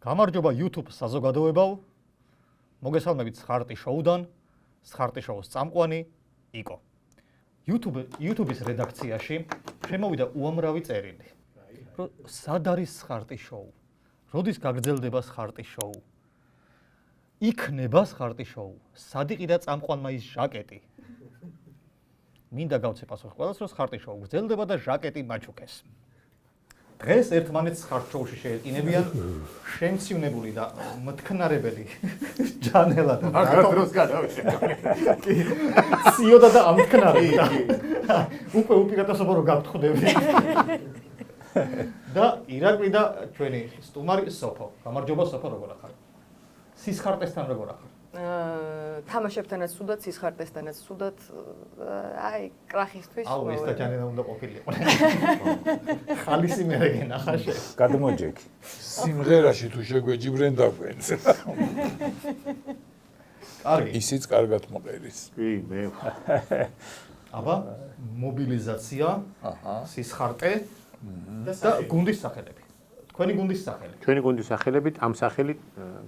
გამარჯობა YouTube საზოგადოებაო. მოგესალმებით სხარტი შოუდან, სხარტი შოუს წამყვანი იკო. YouTube-ის რედაქციაში შემოვიდა უამრავი წერილი. რომ სად არის სხარტი შოუ? როდის გაგრძელდება სხარტი შოუ? იქნება სხარტი შოუ? სად იყიდა წამყვანმა ის ჟაკეტი? მინდა გავცე პასუხი ყველას, რომ სხარტი შოუ გრძელდება და ჟაკეტი მაჩუქეს. დღეს ერთმანეთს სხარტ შოუში შეეყინებიან შემცინებული და მთქნარებელი ჯანელა და მაგათ დროს გადავშე. სიოდა და ამთქნარებდა. უკვე უპირატესობა რომ გავთხოვდები. და ირაკლი და ჩვენი სტუმარი სოფო. გამარჯობა სოფო, როგორ ახარ? სისხარტესთან როგორ ახარ? თამაშებთანაც სუდად, სისხარტესთანაც სუდად. აი, კრახისთვის. აუ, ეს და ჯანელა უნდა ყოფილიყო. ხალისი მერე გენახაშე. გადმოჯექი. სიმღერაში თუ შეგვეჯიბრენ დაგვენს. კარგი. ისიც კარგად მოყერის. კი, მე. აბა, მობილიზაცია, სისხარტე და გუნდის სახელები. თქვენი გუნდის სახელები. ჩვენი გუნდის სახელებით ამ სახელით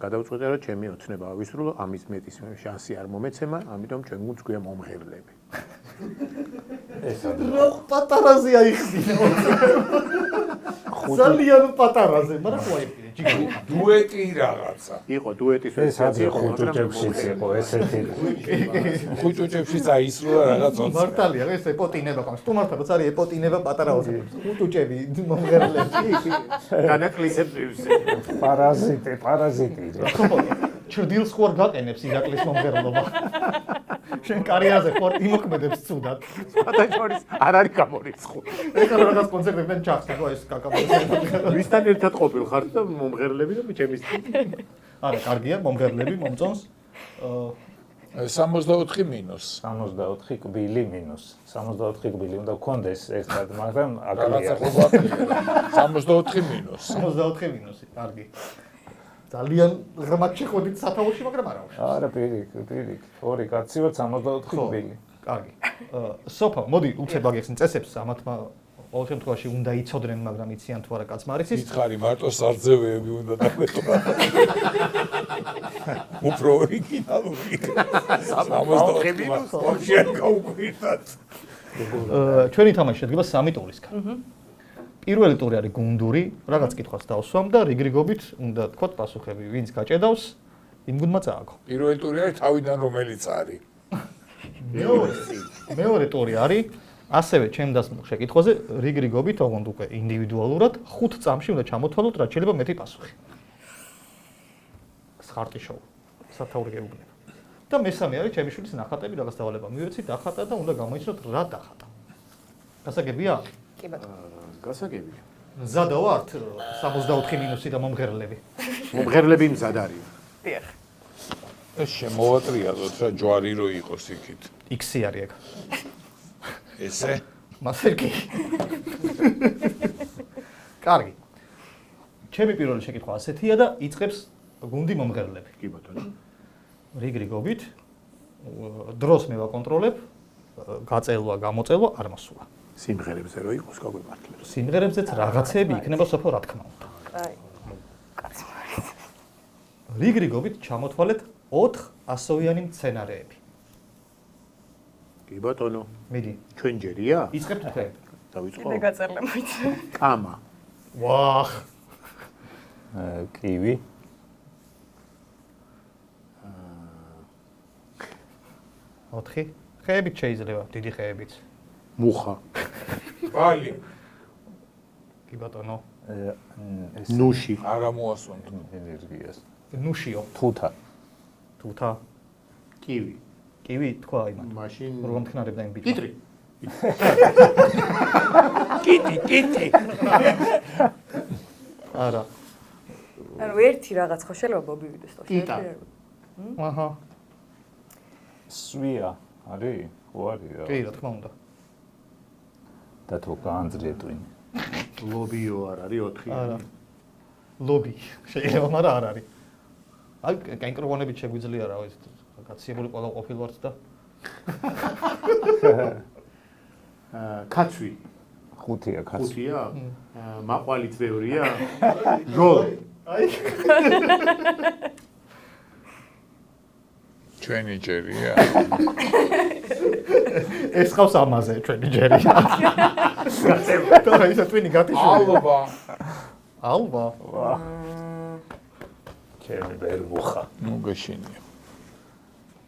გადავწყვიტე რომ ჩემი ოცნება ავისრულო, ამის მეტის შანსი არ მომეცემა, ამიტომ ჩვენ გუნდს გვია მომღერლები. რა პატარაზე აიხსნა. ძალიან პატარაზე, მაგრამ ხო აიხსნა, ჯიგარი. დუეტი რაღაცა. იყო დუეტის ეს ადრე ხუჭუჭებშიც იყო ესეთი. ხუჭუჭებშიც აისრულა რაღაც ოცნება. მართალია, ეს ეპოტინება ყავს. სტუმართან რაც არის ეპოტინება პატარა ოცნებს. ხუჭუჭები მომღერლები. განაკლისებს. პარაზიტი. ჩრდილს ხوار გაყენებს ირაკლის მომღერლობა. შენ კარიერაზე ხوار იმოქმედებს ცუდად. სხვადასხვა არ არის გამორიცხული. ეხლა რაღაც კონცერტებიდან ჩახტიგო ეს კაკაბო. ვისთან ერთად ყოფილ ხარ და მომღერლები და ჩემის. არა, კარგია, მომღერლები, მომწონს. 64 მინუს. 64 კბილი მინუს. 64 კბილი უნდა გქონდეს ერთად, მაგრამ რაღაცა აკრია. ხო გვაქვს. 64 მინუს. 64 მინუსი, კარგი. ძალიან ღრმად შეხვედით სათავეში, მაგრამ არა უშავს. არა, პირიქ. ორი კაცი ვარ 64 კბილი. კარგი. სოფო, მოდი უცებ აგეხსნი წესებს, ამათმა ყოველ შემთხვევაში უნდა იცოდნენ, მაგრამ იციან თუ არა კაცმა არის ის. ითხარი მარტო სარძევეები უნდა დაგვეტყვა. უფრო ორიგინალური. 64 მინუს. ვაფშე გაუკვირდათ. ჩვენი თამაში შედგება 3 ტურისგან. პირველი ტური არის გუნდური, რაღაც კითხვას დავსვამ და რიგრიგობით უნდა თქვათ პასუხები, ვინც გაჭედავს, იმ გუნდმა წააგო. პირველი ტური არის თავიდან რომელიც არის. მეორე ტური არის ასევე ჩემ დასმულ შეკითხვაზე, რიგრიგობით, ოღონდ უკვე ინდივიდუალურად 5 წამში უნდა ჩამოთვალოთ, რაც შეიძლება მეტი პასუხი. სხარტი შოუ. სათაური გეუბნება. და მესამე არის ჩემი შვილის ნახატები, რაღაც დავალება მივეცი, დახატა და უნდა გამოიცნოთ რა დახატა. გასაგებია? კი ბატონო. გასაგებია. მზადა ვართ 64 მინუსი და მომღერლები. მომღერლები მზად არის. დიახ. ეს შემოვატრიალოთ რა ჯვარი რო იყოს იქით. X-ი არის ეგ. ესე? მასერკი. კარგი. ჩემი პირველი შეკითხვა ასეთია და იწყებს გუნდი მომღერლები. კი ბატონო. რიგრიგობით დროს მე ვაკონტროლებ, გაწელვა, გამოწელვა არ მოსულა. სიმღერებზე რო იყოს გაგვემართლებს. სიმღერებზეც რაღაცები იქნება სოფო რა თქმა უნდა. აი. კაცი მარის. რიგრიგობით ჩამოთვალეთ 4 ასოიანი მცენარეები. კი ბატონო. მიდი, ჩვენ ჯერია? იწყებთ თქვენ. დავიწყო. კიდე გაწერლე მოიცა. კამა. ვაჰ. კივი. ოთხი. ხეებით შეიძლება, დიდი ხეებით. მუხა. ბალი. კი ბატონო. ეს ნუში. არა მოასვამთ. ენერგიას. ნუშიო. თუთა. თუთა. კივი. კივი თქვა იმან. მაშინ რომ თქნარებდა იმ ბიჭს. კიტრი. კიტი. არა. ანუ ერთი რაღაც ხო შეიძლება მობივიდეს თო. კიტა. აჰა. სვია. არის? ხო არის რა. კი, რა თქმა უნდა. და თუ გაანძლიეთ ვინ. ლობიო არ არის 4. არა. ლობი. შეიძლება, მაგრამ არ არის. აი, კენკროვანებით შეგვიძლია რა, ეს გაციებული ყველა ყოფილვართ და კაცვი ხუთია კაცი. ხუთია? მაყვალით ბევრია? ჟოლი. ჩვენი ჯერია. ეს ხავს ამაზე ჩვენი ჯერია. და ისე twin-ი გათიშული. ალბა. ალბა. ჩემი ბერბუხა. მოგეშინია.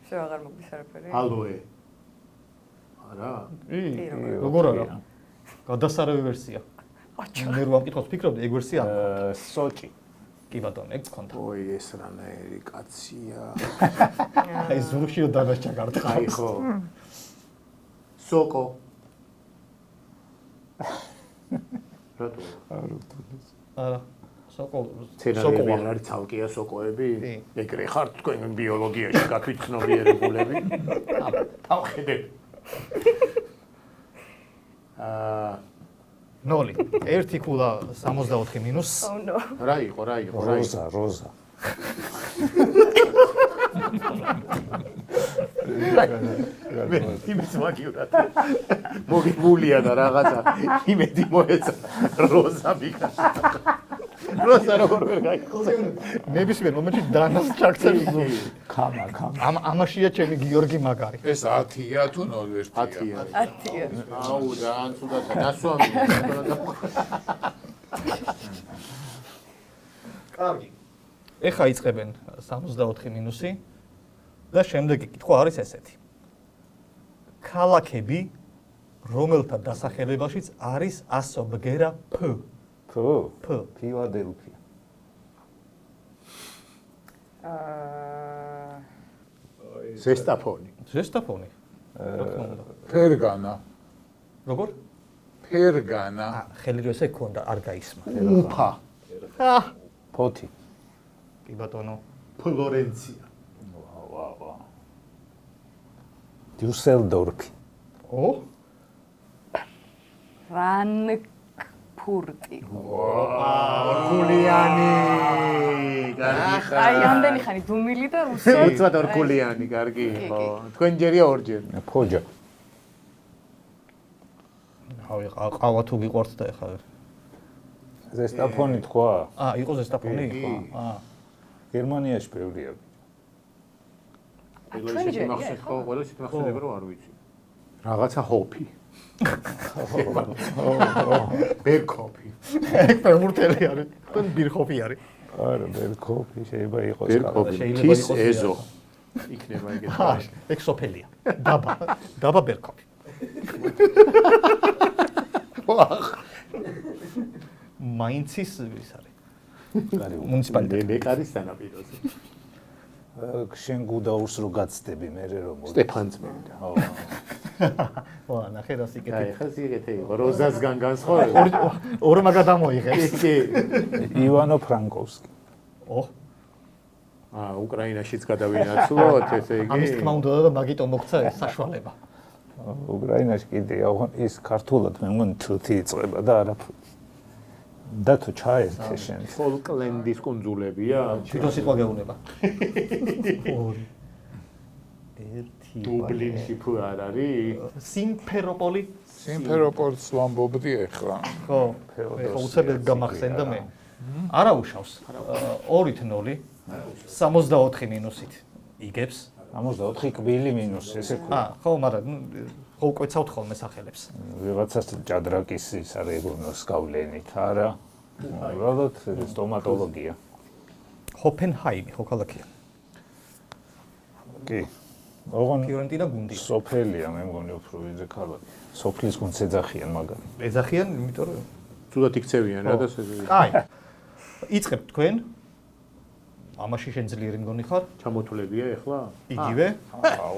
შევ აღარ მოგდის არაფერი. ალოე. არა? როგორ არა? გადასარევი ვერსია. მე რო ამ კითხავს ფიქრობდი, ეგ ვერსია არა. სოჭი. კი ბატონო, ეგ გქონდა. ოი ეს რანაირი კაცია. აი ზურგშიო დანაშა აი გარტყავს. ხო. სოკო. რატო? არა. სოკო ცენარები არ არის ცალკეა სოკოები? კი. ეგრე ხართ თქვენ ბიოლოგიაში გათვითცნობიერებულები? თავხედები. ნოლი. 1 ქულა 64 მინუს. Oh no. რა იყო? როზა. იმის მაგივრად. მოგიბულია და რაღაცა იმედი მოეცა როზა მიგას. როზა როგორ ვერ გაიხსნა? ნებისმიერ მომენტში დანას ჩაქცევს. ქამა. ამაშია ჩემი გიორგი მაგარი. ეს 10-ია თუ 0-1-ია? 10-ია. 10-ია. აუ ძალიან ცუდად დასვამი. კარგი. ეხა იწყებენ 64 მინუსი და შემდეგი კითხვა არის ესეთი. ქალაქები, რომელთა დასახელებაშიც არის ასო ბგერა P. ფილადელფია. ზესტაფონი. ზესტაფონი. რა თქმა უნდა. ფერგანა. როგორ? ფერგანა. ხელი რო ესე გქონდა, არ გაისმა. უფა. ფოთი. კი ბატონო. ფლორენცია. ვა. დიუსელდორფი. ო? ფრანკფურტი. ორკულიანი. აი ამდენი ხანი დუმილი და რუსი. უცბად ორკულიანი, კარგი. ხო. თქვენ ჯერია ორჯერ. ფოჯა. აი ყავა თუ გიყვართ და ეხლა. ზესტაფონი თქვა. იყო ზესტაფონი? გერმანიაში ბევრია. ყველასი მახსოვს ხო, ყველასი მახსოვდება რომ არ ვიცი. რაღაცა ჰოფი. ბერქოფი. ეგ ფერმურტელი არის. თქვენ ბირხოფი არის. არა, ბერქოფი შეიძლება იყოს. ბერქოფი. შეიძლება ის იყოს ეზო. იქნება ეგეთი. ეგ სოფელია. დაბა ბერქოფი. მაინცის ის არის. მუნიციპალიტეტი. მე არის სანაპიროზე. შენ გუდაურს რო გაცდები მე რომ სტეფანწმინდა. ვა, ნახე რა სიკეთე. აი, ხა სიგეთე იყო. როზასგან განსხვავებული. ორმა გადამოიღებს. კი. ივანო ფრანკოვსკი. უკრაინაშიც გადავინაცვლოთ, ესე იგი. ამის თქმა უნდა და მაგიტო მოგცა ეს საშუალება. უკრაინაში კიდე ის ქართულად მე მგონი თუთი იწება და არაფერი. და თუ ჩაერთე შენ ფოლკლენდის კუნძულებია? თვითონ სიტყვა გეუბნება. 2 დუბლინში თუ არ არის? სიმფეროპოლი. სიმფეროპოლს ვამბობდი ახლა. ხო, ხო უცებ გამახსენდა მე. არა უშავს. 2-0 64 მინუსით იგებს. 64 კბილი მინუს ესე ხო, მაგრამ ხო უკვეცავთ ხოლმე სახელებს. ვიღაცას ჭადრაკის ის არის ეგონოს გავლენით, არა. უბრალოდ სტომატოლოგია. ჰოფენჰაიმი ხო ქალაქია. კი. ოღონ ფიორენტინა გუნდი. სოფელია მე მგონი უფრო ვიზე ქალაქი. სოფლის გუნდს ეძახიან მაგარი. ეძახიან, იმიტომ რომ თუდად იქცევიან რა და ესე. აი. იწყებ თქვენ. ამაში შენ ძლიერი მგონი ხარ? ჩამოთვლებია ახლა? იგივე?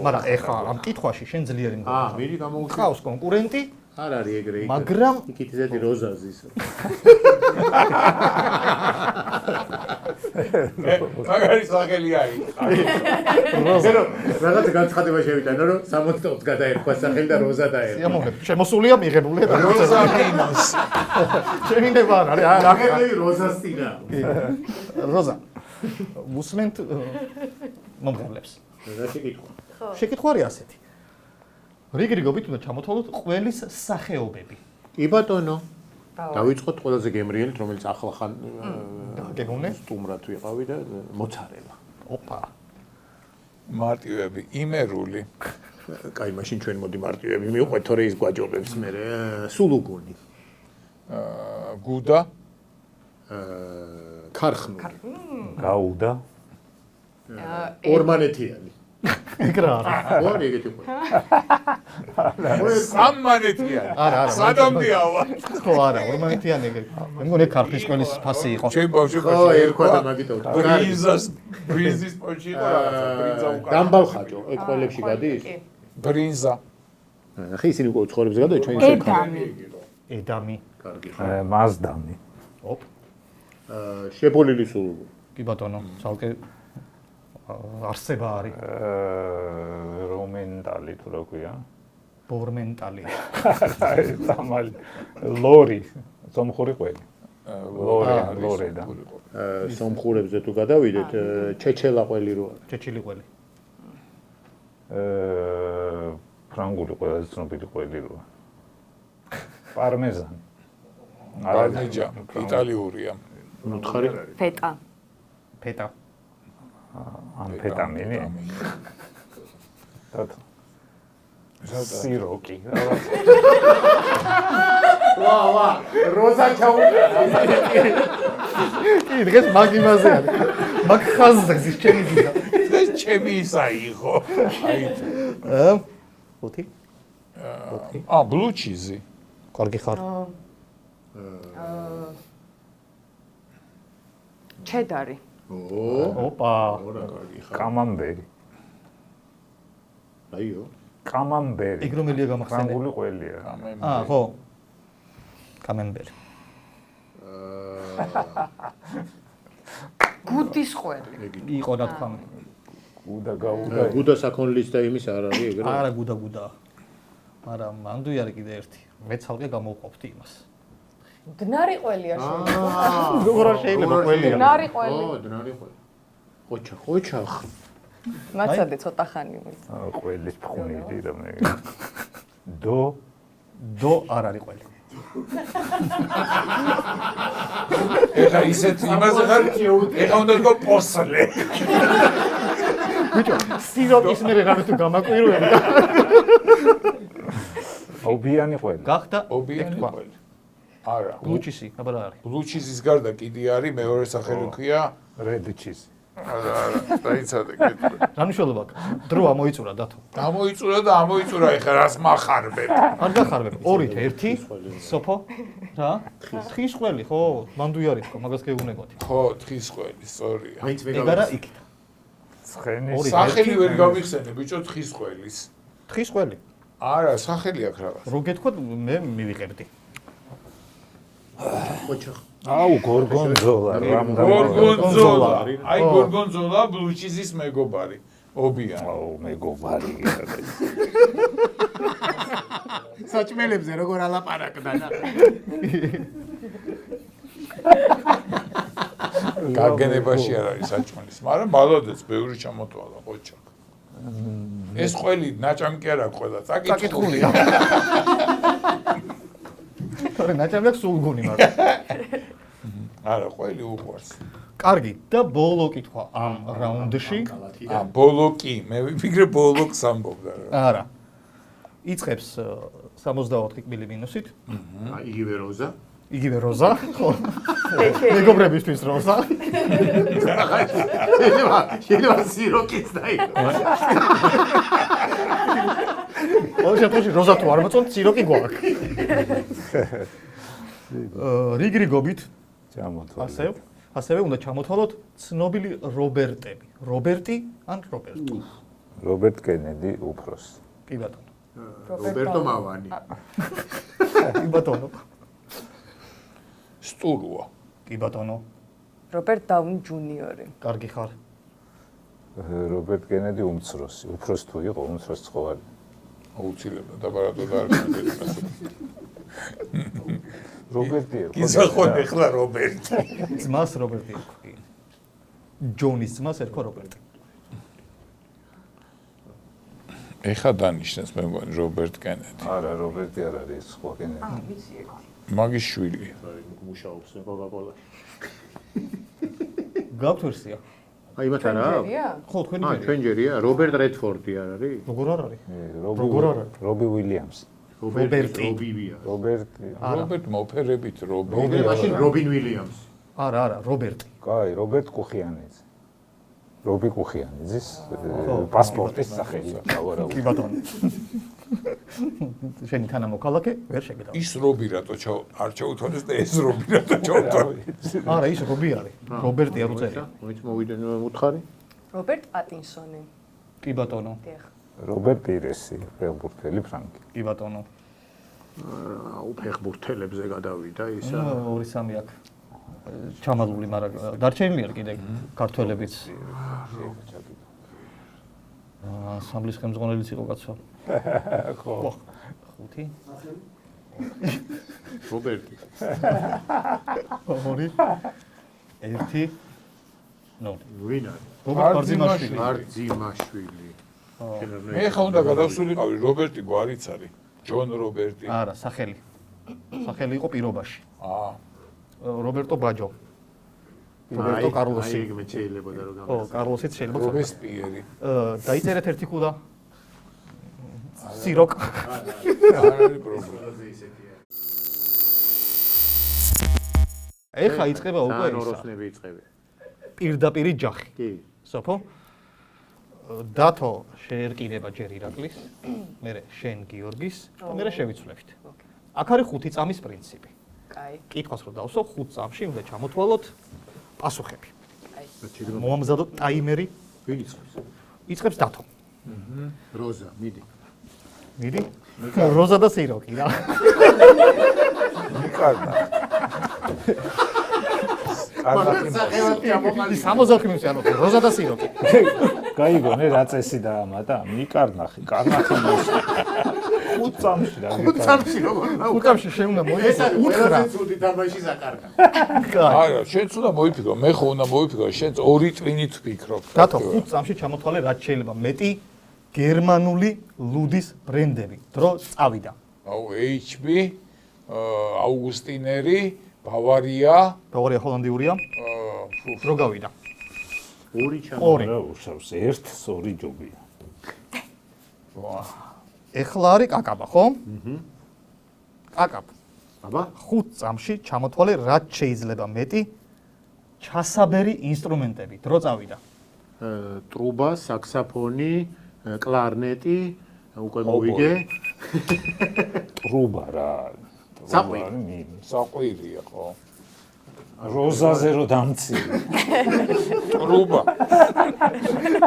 მაგრამ ეხლა ამ კითხვაში შენ ძლიერი მგონი. მირი გამოუშვი. ხავს კონკურენტი? არ არის ეგრე იქ. მაგრამ იქით ზედი როზაზის. მაგარი სახელი არის. როზა. რაღაც განცხადება შევიტანო რომ 64-ს გადაერქვა სახელი და როზა დაერქვა. სიამოვნებით. შემოსულია მიღებული და როზა მინუს. შემინდება არ არის. აგერლი როზას წინა. როზა. მუსლიმთ მომღერლებს. რა შეკითხვა? შეკითხვა არის ასეთი. რიგრიგობით უნდა ჩამოთვალოთ ყველის სახეობები. კი ბატონო. დავიწყოთ ყველაზე გემრიელით, რომელიც ახლახან გეგმოვნე? სტუმრად ვიყავი და მოცარელა. ოპა. მარტივები, იმერული. კაი, მაშინ ჩვენ მოდი მარტივები მივყვეთ, თორე ის გვაჯობებს მე. სულუგუნი. გუდა, ქარხნული. გაუდა. ორმანეთიანი. ეგ რა არის? ორი ეგეთი ხო. სამმანეთიანი. არა, სადამდეავა. ხო, არა, ორმანეთიანი ეგ. მე მგონი ქარხნის ყველის ფასი იყო. ჩემ ბავშვი ხო, ერქვა და მაგითო. ბრინზის პოჩი იყო რაღაცა, ბრინზა უკან. დამბალხაჭო, ეგ ყველებში გადის? ბრინზა. ხი ისინი უკვე ცხოვრებს გადაი ჩვენ ისე ედამი. ედამი. კარგი. მაზდამი. ოპ. შეფოლილი სულუგუნი. კი ბატონო, ცალკე არსება არის. რომენტალი თუ რა ქვია? ბორმენტალი. სამალი. ლორი. სომხური ყველი. ლორე და. სომხურებზე თუ გადავიდეთ, ჩეჩელა ყველი რო არის. ჩეჩილი ყველი. ფრანგული ყველაზე ცნობილი ყველი როა. პარმეზანი. პარნეჯა, იტალიურია. უთხარი. ფეტა. ფეტა. ამფეტამინი. და სიროკი. ვა, როზა ჩაუჭა. კი, დღეს მაგ იმაზე არის. მაგ ხაზზე ის ჩემი გიდა. ეს ჩემი ისა იყო. აი, ოთი? ბლუჩიზი. კარგი ხარ. ჩედარი. ოპა. ორა კარგი ხარ. კამამბერი. აიო. კამამბერი. ეგ რომელია გამახსენე? ფრანგული ყველია. ხო. კამემბერი. გუდის ყველი. იყო რა თქვა. გუდა გაუდა. გუდა საქონლის და იმის არ არის ეგრე? არა გუდა. მაგრამ მანდუი არის კიდე ერთი. მე ცალკე გამოვყოფთი იმას. დნარი ყველია შეიძლება. როგორ შეიძლება ყველია? დნარი ყველი. ო, დნარი ყველი. ხოჩა. მაცადე ცოტა ხანი მის. ყველის ფხუნიდი და მე. დო არ არის ყველი. ეხა ისეთ იმაზე ხარ, ეხა უნდა თქო პოსლე. ბიჭო, სიროკის მერე რა თუ გამაკვირვები და ობიანი ყველი. გახდა ობიანი ყველი. არა. ბლუჩისი, აბა რა არის? ბლუჩიზის გარდა კიდე არის მეორე სახელი ქვია. რედჩიზი. არა, დაიცადე კეთილი. რა მნიშვნელობა აქვს? დრო ამოიწურა დათო. გამოიწურა და ამოიწურა ეხა რას מחარბებ. არ გახარბებ. ორით ერთი. სოფო. რა? თხის ყველი, ხო? მანდუი არის თქო, მაგას გეუბნებოდი. ხო, თხის ყველი, სწორია. მაინც მე ეგ არა იქით. ცხენის. ორი. სახელი ვერ გამიხსენე, ბიჭო, თხის ყველის. თხის ყველი. არა, სახელი აქვს რაღაც. რო გეთქვათ, მე მივიყებდი. ხოჩა. აუ გორგონზოლა რამდენი. გორგონზოლა. აი გორგონზოლა ბლუჩიზის მეგობარი. ობიანი. აუ მეგობარი. საჭმელებზე როგორ ალაპარაკდა და. გაგენებაში არ არის საჭმელის, მაგრამ ბალოდეც ბევრი ჩამოტვალა ყოჩა. ეს ყველი ნაჭამი კი არა ყველა, საკითხულია. თორე ნაჭამი აქვს სულგუნი მაგრამ. არა, ყველი უყვარს. კარგი, და ბოლო კითხვა ამ რაუნდში. ბოლო კი, მე ვიფიქრე ბოლოქს ამბობდა რა. არა. იწყებს 64 კბილი მინუსით. იგივე როზა. იგივე როზა, ხო. მეგობრებისთვის როზა. შეიძლება სიროკიც დაიყო. ყოველ შემთხვევაში როზა თუ არ მოწონთ, სიროკი გვაქვს. რიგრიგობით ჩამოთვალე. ასევე უნდა ჩამოთვალოთ ცნობილი რობერტები. რობერტი ან რობერტო? რობერტ კენედი უფროსი. კი ბატონო. რობერტო მავანი. კი ბატონო. სტურუა. კი ბატონო. რობერტ დაუნი ჯუნიორი. კარგი ხარ. რობერტ კენედი უმცროსი. უფროსი თუ იყო, უმცროსი ხო არის. აუცილებლად დაბარადო და არ გაგეცნას. რობერტი იყო. გიზახონ ეხლა რობერტი. ძმას რობერტი იყო. კი. ჯონის ძმას ერქვა რობერტი. ეხა დანიშნეს მე მგონი რობერტ კენედი. არა, რობერტი არ არის, სხვა კენედი. ვიცი ერთი. მაგის შვილი. მუშაობს კოკაკოლაში. გაქვთ ვერსია? აი მათ არა? ჯერია? ხო, თქვენი აა, ჯერია. ჩვენ ჯერია, რობერტ რედფორდი არ არის? როგორ არ არის? როგორ არა? რობი უილიამსი. რობერტი. რობივია. რობერტი. რობერტ მოფერებით რობი რობერტ. მაშინ რობინ უილიამსი. არა, რობერტი. კაი, რობერტ კუხიანიძე. რობი კუხიანიძის პასპორტის სახელი. კი ბატონო. შენი თანამოქალაქე ვერ შეგდავა. ის რობი რატო არ ჩაუთვალეს და ეს რობი რატო ჩაუთვალეს? არა, ის რობი არის. რობერტი არ უწერია. მოიც მოვიდენ უთხარი. რობერტ პატინსონი. კი ბატონო. დიახ. რობერტ პირესი, ფეხბურთელი ფრანკი. კი ბატონო. ფეხბურთელებზე გადავიდა ისა. 2-3 აქ ჩამალული, მაგრამ დარჩენილი არ კიდე ქართველებიც. სამბლის ხელმძღვანელიც იყო კაცო. ხო. 5 რობერტი. 2 1 ნო. ვინ არის? რობერტ ბარძიმაშვილი. ბარძიმაშვილი. მე ხა უნდა გადავსულიყავი რობერტი გვარიც არის. ჯონ რობერტი. არა, სახელი. სახელი იყო პირობაში. აა რობერტო ბაჯო. რობერტო კარლოსი. აი, მე შეიძლება და რომ ხო, კარლოსიც შეიძლება. რობესპიერი. დაიწერეთ ერთი ქულა. სიროკ. არ არის პრობლემა. ეხა იწყება უკვე ისა. ნოროსნები იწყებენ. პირდაპირი ჯახი. კი. სოფო. დათო შეერკინება ჯერ ირაკლის, მერე შენ გიორგის, და მერე შევიცვლებთ. აქ არის 5 წამის პრინციპი. კაი. კითხვას რო დავსო 5 წამში უნდა ჩამოთვალოთ პასუხები. შეიძლება მოამზადოთ ტაიმერი, ვინ იწყებს? იწყებს დათო. როზა, მიდი. მიდი. როზა და სიროკი რა. მიკარდა. ის 60 მინუტი ანუ როზა და სიროკი. გაიგონე რა წესი დაამატა? მიკარნახი, კარნახი მოსვა. 5 წამში რა გიქნა. სამში როგორ უწამში შეუნდა მოიწა უთხრა. ცუდი თამაში საკარგა. კაი. არა, შენც უნდა მოიფიქრო, მე ხო უნდა მოიფიქრო, შენც ორი ტვინით ვფიქრობ. დათო 5 წამში ჩამოთვალე რაც შეიძლება მეტი გერმანული ლუდის ბრენდები. დრო წავიდა. აუ HB, აუგუსტინერი, ბავარია, ბავარია ჰოლანდიურია. დრო გავიდა. ორი ჩამო. ორი. რა უშავს 1-2 ჯობია. ეხლა არის კაკაბა, ხო? კაკაბ. აბა, 5 წამში ჩამოთვალე რაც შეიძლება მეტი ჩასაბერი ინსტრუმენტები. დრო წავიდა. ტრუბა, საქსაფონი, კლარნეტი, უკვე მოვიგე. ტრუბა რა. საყვი. საყვირია ხო? როზაზე რო დამცი. ტრუბა.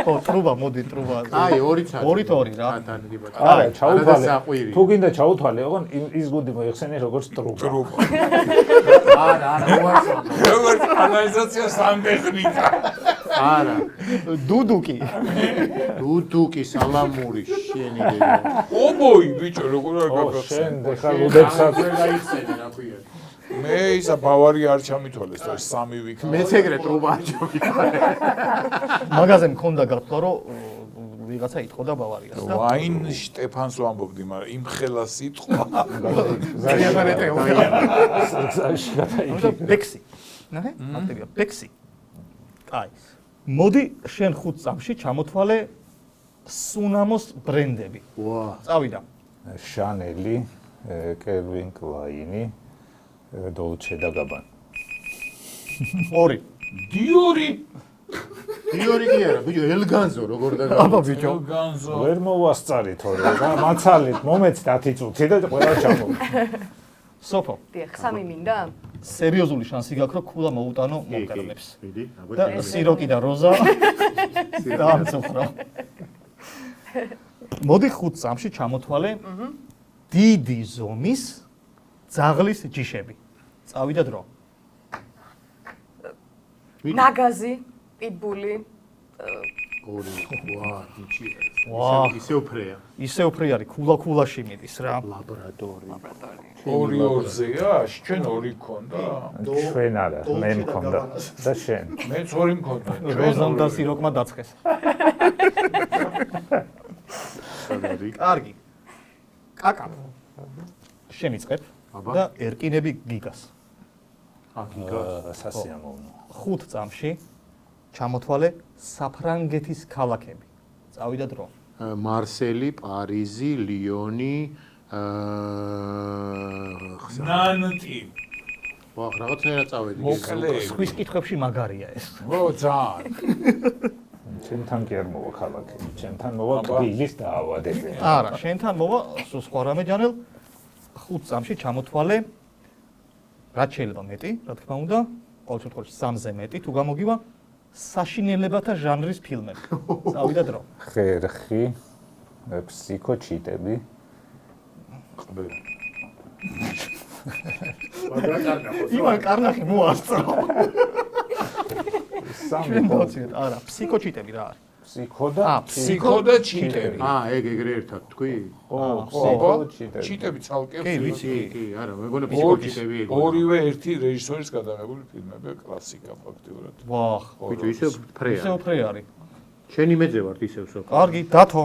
ხო, ტრუბა, მოდი ტრუბა. აი, ორიც არის. 2-2 რა. დანებად. არა, ჩაუთვალე. საყვირი. თუ გინდა ჩაუთვალე, ოღონ ის გუდი მოიხსენე როგორც ტრუბა. ტრუბა. არა, უარსო. როგორც ანალიზაცია სანტექნიკა. არა. დუდუკი. დუდუკი სალამური შენი დედა. ობოი ბიჭო, როგორ არ ო, შენ გაგახსენე. ხა ლუდებსაც ვერ გაიხსენე რა ქვია. მე ისა ბავარია არ ჩამითვალეს და 3 ვიქნა. მეც ეგრე ტრუბა ჯობი. მაგაზე მქონდა გათქვა, რომ ვიღაცა იტყოდა ბავარიას და ვაინ შტეფანს ვამბობდი, მაგრამ იმ ხელა სიტყვა. ზაში გადაიჭი. და ბექსი. ნახე? აქტივია ბექსი. კაი. მოდი შენ 5 წამში ჩამოთვალე სუნამოს ბრენდები. ვა. წავიდა. შანელი, კელვინ კლაინი, დოლჩე და გაბანი. 2. დიორი. დიორი კი არა, ბიჭო, ელგანზო როგორ და აბა ბიჭო. განზო. ვერ მოვასწარი თორე რა, მაცალით, მომეც 10 წუთი და ყველა ჩამო. სოფო. დიახ, 3 მინდა? სერიოზული შანსი გაქვს, რომ ქულა მოუტანო მომკერნებს. მიდი, და სიროკი და როზა დაამწუხრა. მოდი 5 წამში ჩამოთვალე დიდი ზომის ძაღლის ჯიშები. წავიდა დრო. ნაგაზი, პიტბული. ორი, ვა, ბიჭი. ვა. ისე უფრეა. ისე უფრი არის, ქულა-ქულაში მიდის რა. ლაბრადორი. ორი ორზეა, ჩვენ ორი გქონდა. ჩვენ არა, მე მქონდა და შენ. მეც ორი მქონდა. როზამ და სიროკმა დაცხეს. კარგი. კაკა. შემიწყებ აბა. და ერკინები გიგას. სასიამოვნო. 5 წამში ჩამოთვალე საფრანგეთის ქალაქები. წავიდა დრო. მარსელი, პარიზი, ლიონი, ნანტი. ვა, რაღაცნაირად წავედი. მოკლე. ხვის კითხვებში მაგარია ეს. ო, ძალიან. ჩემთან კი არ მოვა ქალაქი. ჩემთან მოვა თბილისის დაავადები. არა, შენთან მოვა სულ სხვა რამე ჯანელ 5 წამში ჩამოთვალე რაც შეიძლება მეტი, რა თქმა უნდა, ყოველ შემთხვევაში 3-ზე მეტი თუ გამოგივა საშინელებათა ჟანრის ფილმები. წავიდა დრო. ხერხი, ფსიქოჩიტები. ყბელი. ივან კარნახი მოასწრო. სამი ჩვენ დავწიეთ, არა, ფსიქოჩიტები რა არის? ფსიქო და ფსიქო და ჩიტები. ეგრე ერთად თქვი? ხო, ხო, ჩიტები ცალკე. კი, ვიცი. კი, არა, მეგონა ფსიქოჩიტები ეგ. ორივე ერთი რეჟისორის გადაღებული ფილმები, კლასიკა ფაქტიურად. ვახ, ბიჭო, ისე ფრეა. ისე უფრე არის. შენ იმედზე ვარ ისევ სოფო. კარგი, დათო.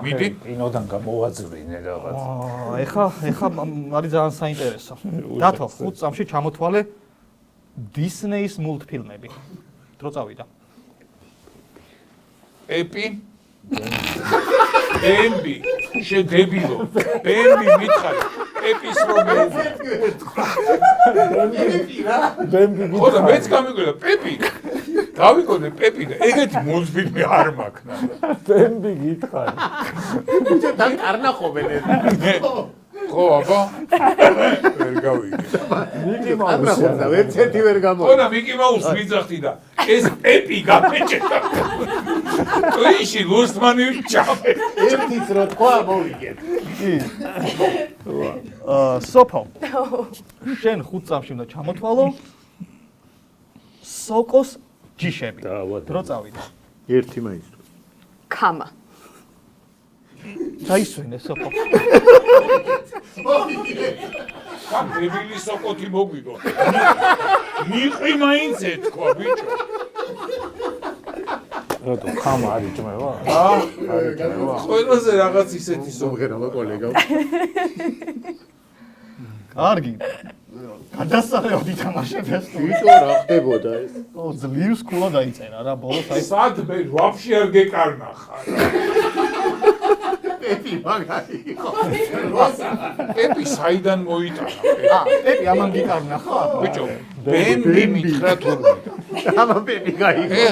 მიდი. ინოდან გამოვაძვრინე რაღაც. ეხა არის ძალიან საინტერესო. დათო, 5 წამში ჩამოთვალე დისნეის მულტფილმები. დრო წავიდა. პეპი. ბემბი. შედებილო. ბემბი მითხარი. პეპის რომელია? ბემბი ხო და მეც გამიგვიდა პეპი. გავიკონე პეპი და ეგეთი მულტფილმი არ მაქვს. ბემბი გითხარი. ბიჭო, თან კარნახობენ ეს. ხო, აბა. ვერ გავიგე. მიგი კარნახობენ, ერთ-ერთი ვერ ხო გამოვა. და მიკი მაუს ვიძახდი და ეს პეპი გაფეჭედა. ტვიში ლუსტმანი ჩავე. ერთიც რო თქვა მოვიგეთ. სოფო. შენ 5 წამში უნდა ჩამოთვალო სოკოს ჯიშები. დრო წავიდა. ერთი მაინც. ქამა. დაისვენე სოფო. სამ დებილი სოკოთი მოგვიგო. მიყვი მაინც ეთქვა ბიჭო. რატო ხამა არის ჭმევა? ყველაზე რაღაც ისეთი მომღერალო კოლეგა. კარგი. გადასაღებად ითამაშებ ეს. ბიჭო, რა ხდებოდა ეს? ძლივს ქულა დაიწერა რა ბოლოს აი სად მე ვაფშე არ გეკარნახა. პეპი მაგარი იყო. პეპი საიდან მოიტანა? პეპი ამან გიკარნახა. ბიჭო, ბემბი მითხრა თურმე. ამა პეპი გაიგო.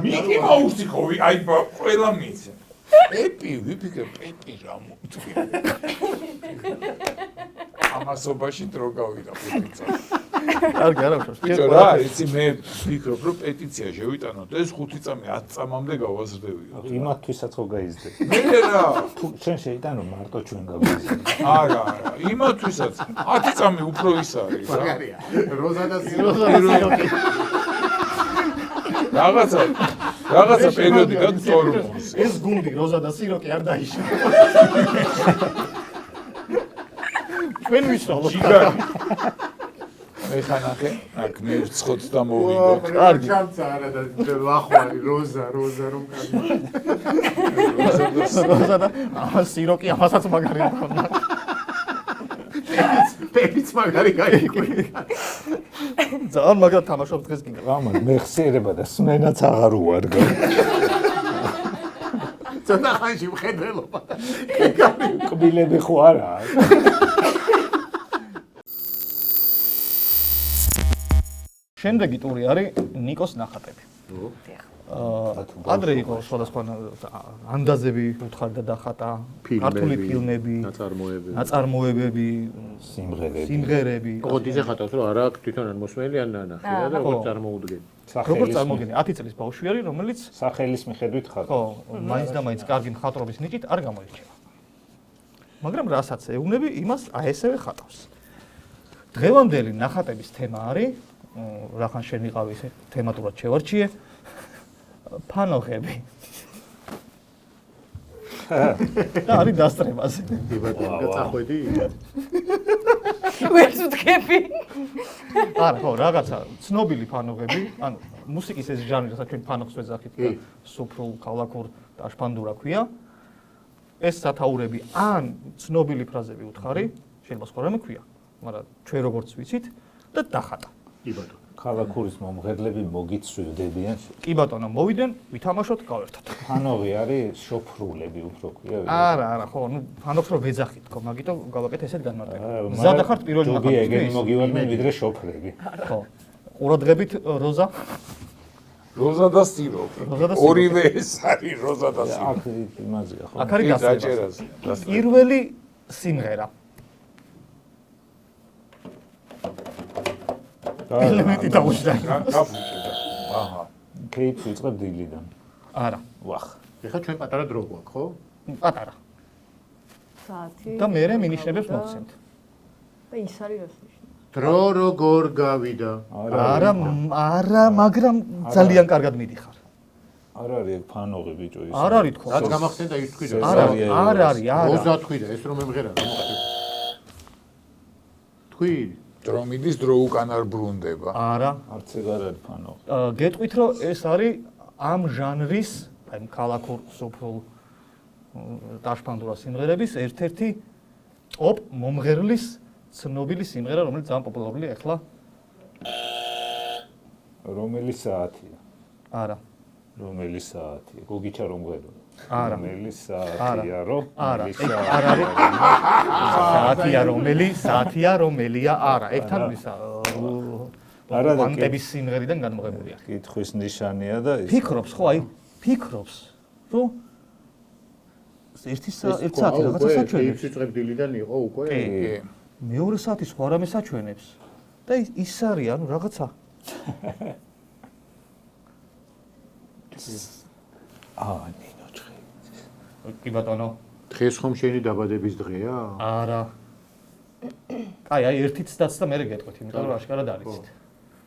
მიკი მაუსი ხო აი ყველა მიცე. პეპი, ვიფიქრე პეპი რა მოიწვია. ამასობაში დრო გავიდა პეტიცია. კარგი არა უშავს. ბიჭო რა, იცი მე ვფიქრობ რომ პეტიცია შევიტანოთ და ეს 5 წამი 10 წამამდე გავაზრდებიო. იმათვისაც ხო გაიზრდე. მე რა, თუ შენ შეიტანო მარტო ჩვენ გავიზრდე. არა, იმათვისაც 10 წამი უფრო ის არის რა. მაგარია. როზა და რაღაცა პერიოდიდან წორმოს. ეს გუნდი როზა და სიროკი არ დაიშვა. ჩვენ ვიშალოთ. ეხა ნახე, აქ მივცხოთ და მოვიგოთ. კარგი. ჩამცა არა და ლახვარი როზა რომ კარგი. როზა და სიროკი ამასაც მაგარი მქონდა. პეპიც მაგარი გაიგო. ძალიან მაგრად თამაშობ დღეს გინდა. ამან მეხსიერება და სმენაც აღარ უარგა. ცოტა ხანში მხედველობა. კბილები ხო არა? შემდეგი ტური არის ნიკოს ნახატები. ადრე იყო სხვადასხვა ანდაზები უთხარდა დახატა, ქართული ფილმები, ნაწარმოებები, სიმღერები. ოღონდ ისე ხატავს რომ არა აქვს თვითონ არ მოსმელი ან ნანახი და როგორც წარმოუდგენ. როგორც წარმოგიდგენთ 10 წლის ბავშვი არის, რომელიც სახელის მიხედვით ხატავს. ხო, მაინც და მაინც კარგი მხატვრობის ნიჭით არ გამოირჩევა. მაგრამ რასაც ეუბნები, იმას აესევე ხატავს. დღევანდელი ნახატების თემა არის, რახან შენ იყავი ისე თემატურად შევარჩიე, ფანოხები. და არის დასწრებაზე. წახვედი? ვერ ვდგები. არა, ხო, რაღაცა ცნობილი ფანოხები, ანუ მუსიკის ეს ჟანრი, რასაც ჩვენ ფანოხს ვეძახით, სუფრულ, ქალაქურ და აშფანდურა ქვია. ეს სათაურები ან ცნობილი ფრაზები უთხარი, შეიძლება სხვა რამე ქვია, მაგრამ ჩვენ როგორც ვიცით და დახატა. კი ბატონო. ქალაქურის მომღერლები მოგიწვევდებიან. კი ბატონო, მოვიდნენ, ვითამაშოთ, გავერთოთ. ფანოვი არის შოფრულები უფრო ქვია. არა, ხო, ნუ ფანობს რომ ვეძახით თქო, მაგიტომ გავაკეთე ესეთ განმარტება. მზადა ხართ პირველი ნახატი. ნახატი. ეგენი მოგივარდნენ ვიდრე შოფრები. ხო. ყურადღებით როზა. როზა და სიროპი. როზა და სიროპი. ორივე ეს არის როზა და სიროპი. აქ იმაზეა ხო? აქ არის გასწრება. დაჭერაზე. პირველი სიმღერა. ელემენტი დაუჭდა. გაფუჭდა. აჰა. кейპს ვიწყებ დილიდან. არა, ვახ. ეხლა ჩვენ პატარა დრო გვაქვს, ხო? პატარა. საათი. და მე მინიშნებებს მოგცემთ. და ის არის რას ნიშნავს? დრო როგორ გავიდა? არა, მაგრამ ძალიან კარგად მიდიხარ. არ არის ეგ ფანოღი ბიჭო ის. არ არის თქო. რაც გამახსენდა ის თქვი და არ არის. როზა თქვი და ეს რომ ემღერა გამოხატე. თქვი დრომიდის დრო უკან არ ბრუნდება. არა. არც ეგ არ არის ფანოღი. გეტყვით რომ ეს არის ამ ჟანრის, აი ქალაქურ სოფრულ დაშფანდურა სიმღერების ერთ-ერთი ტოპ მომღერლის ცნობილი სიმღერა, რომელიც ძალიან პოპულარულია ახლა. რომელი საათია? არა. რომელი საათია? გოგიჩა რომ ღვერო. არა. რომელი საათია რო? არა, ეგ არ არის. საათია რომელია? არა, ეგ თან ისა არა და ანტების სიმღერიდან განმოღებულია. კითხვის ნიშანია და ის ფიქრობს ხო, აი, ფიქრობს, რომ ერთი საათი რაღაცა საჩვენებს. ვიწყებ დილიდან იყო უკვე. კი. მეორე საათი სხვა რამე საჩვენებს. და ის არის, ანუ რაღაცა ნინო ჭხი. კი ბატონო. დღეს ხომ შენი დაბადების დღეა? არა. აი, ერთი ცდაც და მე გეტყვით, იმიტომ რომ აშკარად არიცით.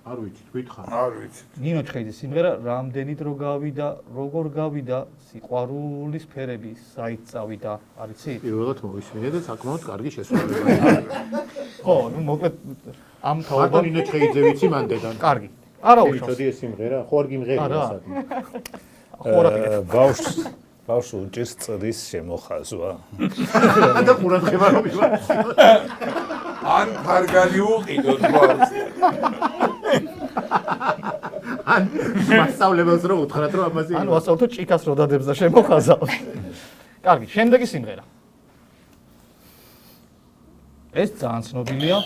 არ ვიცი, თვითხარ. არ ვიცი. ნინო ჭხეიძის სიმღერა რამდენი დრო გავიდა, როგორ გავიდა, სიყვარულის ფერები საით წავიდა, არიცით? პირველად მოვისმინე და საკმაოდ კარგი შესრულება. ხო, ნუ მოკლედ ამ მარტო თაობა ნინო ჭხეიძე ვიცი მანდედან. კარგი. არა შენ უშავს. ვიცოდი ეს სიმღერა? ხო არ გიმღერია არა. საათი. ხო რა გეკითხა. ბავშვს უჭირს წრის შემოხაზვა. და ყურადღება რომ იმას. ან ფარგალი უყიდოთ გვაქვს. ან მასწავლებელს რომ უთხრათ რომ ამაზე ანუ ასაუთო ჭიქას რო დადებს და შემოხაზავს. კარგი, შემდეგი სიმღერა. ეს ძალიან ცნობილია.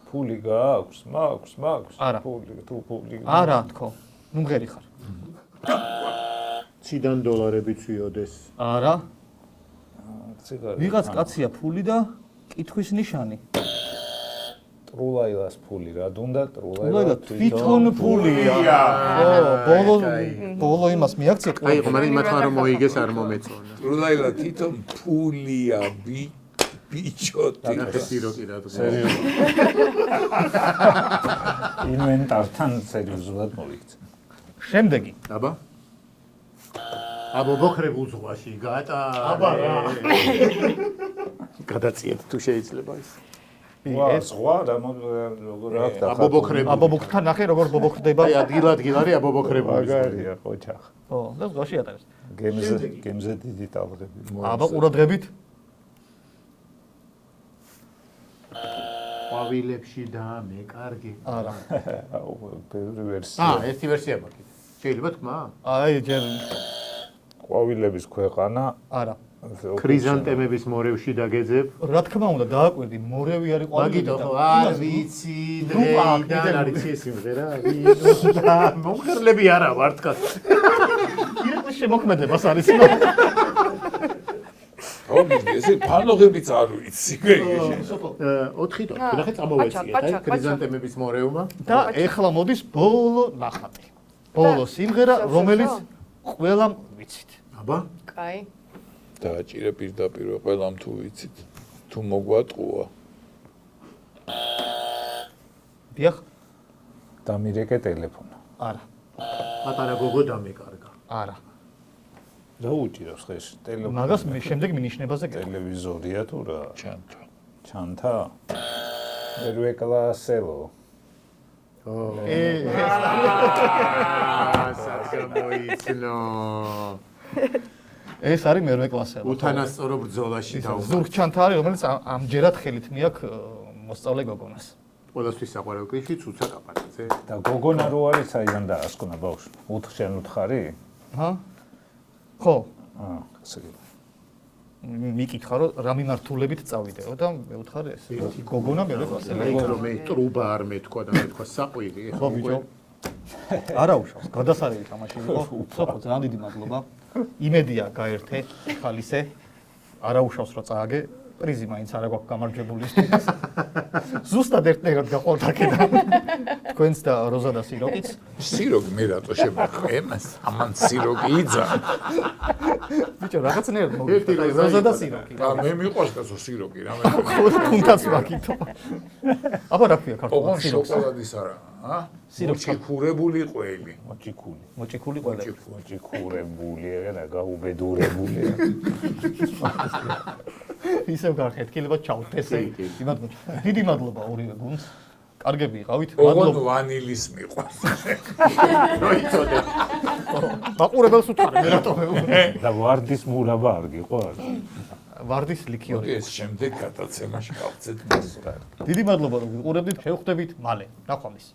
ფული გააქვს? მაქვს. არა. ფული. არა, თქო. ნუ მღერი ხარ. ციდან დოლარები წვიოდეს. არა. ციგარი. ვიღაც კაცია ფული და კითხვის ნიშანი. ტრულაილას ფული რა დუნდა ტრულაილა თვითონ ფულია. ხო, ბოლო იმას მიაქცია აი, მაგრამ იმათმა რომ მოიგეს არ მომეწონა. როდაილა თვითონ ფულია ბიჭოთი. ნახეთი რო კი რა თქმა ინვენტართან სერიოზულად მოიქცა. შემდეგი. აბა ბოქრებულ ზღვაში გატა. აბა რა. გადაციეთ თუ შეიძლება ის. ეს ზღვა რა როგორ აქვს და აბობოქრები. აბობოქთან ნახე როგორ ბობოქდება. აი ადგილ არის აბობოქრებული. მაგარია ყოჩახ. ხო, და ზღვაში ატარებს. გემზე დიდი ტალღები. აბა ყურადღებით. ყვავილებში და მე კარგი. არა. ბევრი ვერსია. ერთი ვერსია მაქვს. შეიძლება თქვა? აი, ჯერ ყვავილების ქვეყანა. არა. ქრიზანტემების მორევში დაგეძებ. რა თქმა უნდა, დააკვირდი, მორევი არის ყვავილი. მაგითო ხო არ ვიცი დღეიდან არის ეს სიმღერა. ვინოდა მომხერლები არა ვართ კაც. ირეკლის შემოქმედებას არის. ესე ფანოღებიც არ ვიცი. 4 დრო. ნახე წამოვეციეთ აი ქრიზანტემების მორევმა. და ეხლა მოდის ბოლო ნახატი. ბოლო სიმღერა, რომელიც ყველამ ვიცით. აბა კაი. დააჭირე პირდაპირ ყველამ თუ ვიცით. თუ მოგვატყუა. დიახ? დამირეკე ტელეფონა. არა. პატარა გოგო დამეკარგა. არა. რა უჭირავს ხეს ტელეფონი? მაგას მე შემდეგ მინიშნებაზე გეტყვი. ტელევიზორია თუ რა? ჩანთა. ჩანთა? ერვე კლასელო. სადგამოიცნო. ეს არის მერვე კლასელი. უთანასწორო ბრძოლაში დაუბრუნდა. ზურგჩანთა არის, რომელიც ამჯერად ხელით მიაქვს მოსწავლე გოგონას. ყველასთვის საყვარელ კლიშით უცა კაპანაძე. და გოგონა რო არის აიდან დაასკვნა ბავშვი. ოთხშენ უთხარი? ჰა? ხო, ასე. მიკითხა რომ რა მიმართულებით წავიდეო და მე ვუთხარი ეს. გოგონა მერვე კლასელი. მე ტრუბა არ მეთქვა და მეთქვა საყვირი. ხო ბიჭო. არა უშავს, გადასარევი თამაში იყო. სოფო ძალიან დიდი მადლობა. იმედია გაერთე ხალისე. არა უშავს რა წააგე. პრიზი მაინც არა გვაქვს გამარჯვებული სტუდიის. ზუსტად ერთნაირად გაყოლთ აქედან. თქვენც და როზა და სიროკიც. სიროგი მე რატო შემახე εμას? ამან სიროგი იძა. ბიჭო, რაღაცნაირად მოგიწევს როზა და სიროკი. მე მიყვარს კაცო სიროგი რა მე. თუნდაც მაგითო. აბა რა ქვია ქართულად ოღონ სიროქს? შოკოლადის არა, ა? მოჭიქურებული ყველი. მოჭიქული. მოჭიქული ყველები. მოჭიქურებული, რა გაუბედურებული. ისევ გარხეთ, კილება ჩავთესე. დიდი მადლობა ორივე გუნდს. კარგები იყავით. ოღონ ვანილის მიყვარს. მოიწოდე. მაყურებელს უთხარი, მე რატომ მეუბნე? და ვარდის მურაბა არ გიყვარს? ვარდის ლიქიორი. ეს შემდეგ გადაცემაში გავწეთ მას. დიდი მადლობა რომ ვიყურებდით, შევხვდებით მალე. ნახვამდის.